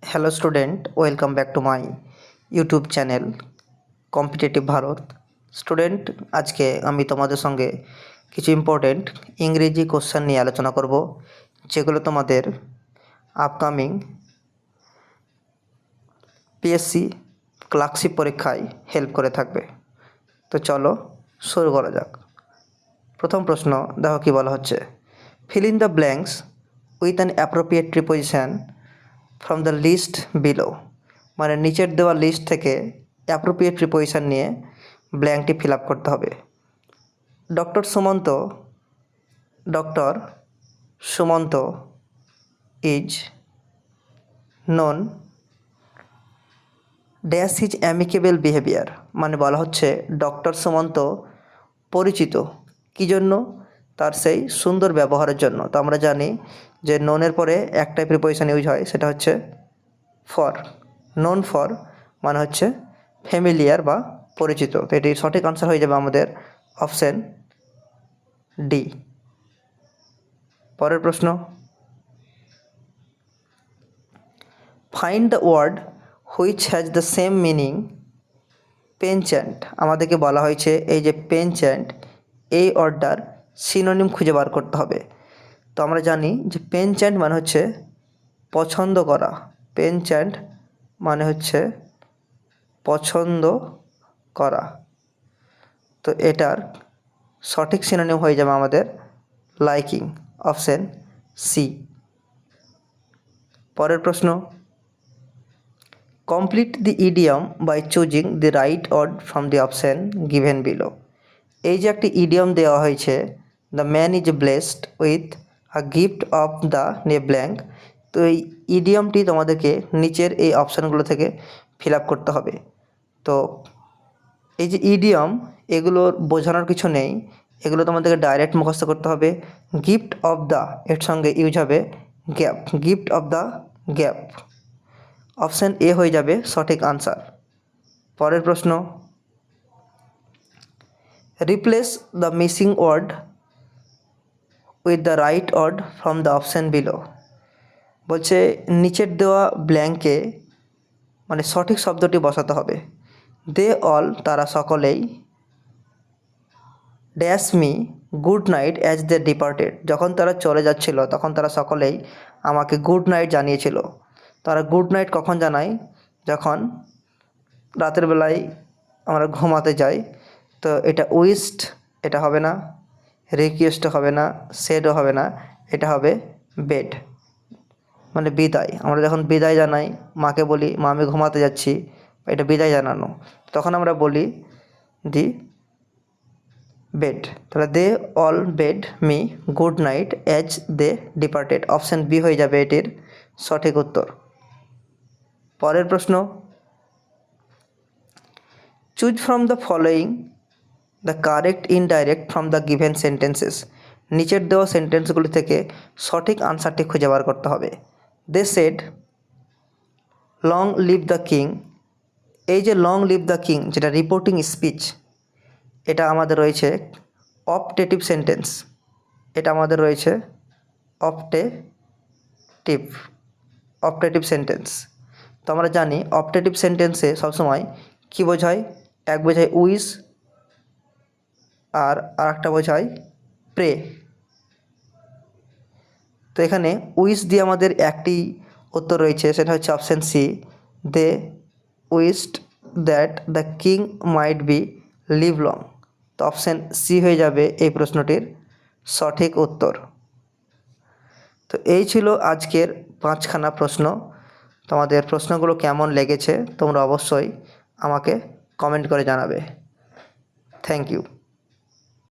Hello student, welcome back to my YouTube channel competitive Bharat. Student, আজকে আমি তোমাদের সঙ্গে কিছু ইম্পর্টেন্ট ইংরেজি কোশ্চেন নিয়ে আলোচনা করব, যেগুলো তোমাদের আপকামিং পিএসসি ক্লার্কশিপ পরীক্ষায় হেল্প করে থাকবে। তো চলো শুরু করা যাক। প্রথম প্রশ্ন দেখো কি বলা হচ্ছে, fill in the blanks with an appropriate preposition from the list below. মানে নিচের দেওয়া লিস্ট থেকে অ্যাপ্রোপ্রিয়েট প্রিপোজিশন নিয়ে ব্ল্যাঙ্কটি ফিল আপ করতে হবে। Doctor Sumanta is known dash his amicable behaviour. মানে বলা হচ্ছে ডক্টর সুমন্ত পরিচিত কী জন্য? তার সেই সুন্দর ব্যবহারের জন্য। তো আমরা জানি যে নোনের পরে একটাই প্রিপোজিশন ইউজ হয়, সেটা হচ্ছে ফর। নোন ফর মানে হচ্ছে ফ্যামিলিয়ার বা পরিচিত। তো এটির সঠিক আনসার হয়ে যাবে আমাদের অপশান ডি। পরের প্রশ্ন, find the word which has the same meaning penchant. আমাদেরকে বলা হয়েছে এই যে পেনচ্যান্ট, এই ওয়ার্ডটার সিনোনিম খুঁজে বার করতে হবে। তো আমরা জানি যে পেনচ্যান্ট মানে হচ্ছে পছন্দ করা। পেনচ্যান্ট মানে হচ্ছে পছন্দ করা। তো এটার সঠিক সিনোনিম হয়ে যাবে আমাদের লাইকিং, অপশান সি। পরের প্রশ্ন, complete the idiom by choosing the right word from the option given below. এই যে একটি ইডিয়ম দেওয়া হয়েছে, the man is blessed with a gift of the নে ব্ল্যাঙ্ক। তো এই ইডিয়মটি তোমাদেরকে নিচের এই অপশানগুলো থেকে ফিল আপ করতে হবে। তো এই যে ইডিয়ম, এগুলোর বোঝানোর কিছু নেই, এগুলো তোমাদেরকে ডাইরেক্ট মুখস্থ করতে হবে। গিফট অফ দ্য এর সঙ্গে ইউজ হবে gap, gift of the gap. Option A হয়ে যাবে সঠিক আনসার। পরের প্রশ্ন, replace the missing word with the right word from the option below. বলছে নিচের দেওয়া ব্ল্যাঙ্কে মানে সঠিক শব্দটি বসাতে হবে। দে অল তারা সকলেই, dash me good night as they departed. যখন তারা চলে যাচ্ছিল তখন তারা সকলেই আমাকে গুড নাইট জানিয়েছিল। তারা গুড নাইট কখন জানায়? যখন রাতের বেলায় আমরা ঘুমাতে যাই। তো এটা উইস্ট, এটা হবে না, রিকোয়েস্ট হবে না, সেডও হবে না, এটা হবে বেড, মানে বিদায়। আমরা যখন বিদায় জানাই, মাকে বলি মা আমি ঘুমাতে যাচ্ছি, এটা বিদায় জানানো, তখন আমরা বলি দি বেড। তাহলে they all bade me good night as they departed. Option B হয়ে যাবে এটির সঠিক উত্তর। পরের প্রশ্ন, choose from the following the correct indirect from the given sentences. নিচের দেওয়া সেন্টেন্সগুলি থেকে সঠিক আনসারটি খুঁজে বার করতে হবে। They said long live the king. এই যে লং লিভ দ্য কিং, যেটা রিপোর্টিং স্পিচ, এটা আমাদের রয়েছে অপটেটিভ সেন্টেন্স। এটা আমাদের রয়েছে অপটেটিভ সেন্টেন্স। তো আমরা জানি অপটেটিভ সেন্টেন্সে সবসময় কী বোঝায়? এক বোঝায় উইশ আর আরেকটা বোঝায় প্রে। তো এখানে উইশ দিয়ে আমাদের একটি উত্তর রয়েছে, সেটা হচ্ছে option C. They wished that the king might be live long. তো অপশান সি হয়ে যাবে এই প্রশ্নটির সঠিক উত্তর। তো এই ছিল আজকের 5খানা প্রশ্ন। তোমাদের প্রশ্নগুলো কেমন লেগেছে তোমরা অবশ্যই আমাকে কমেন্ট করে জানাবে। Thank you.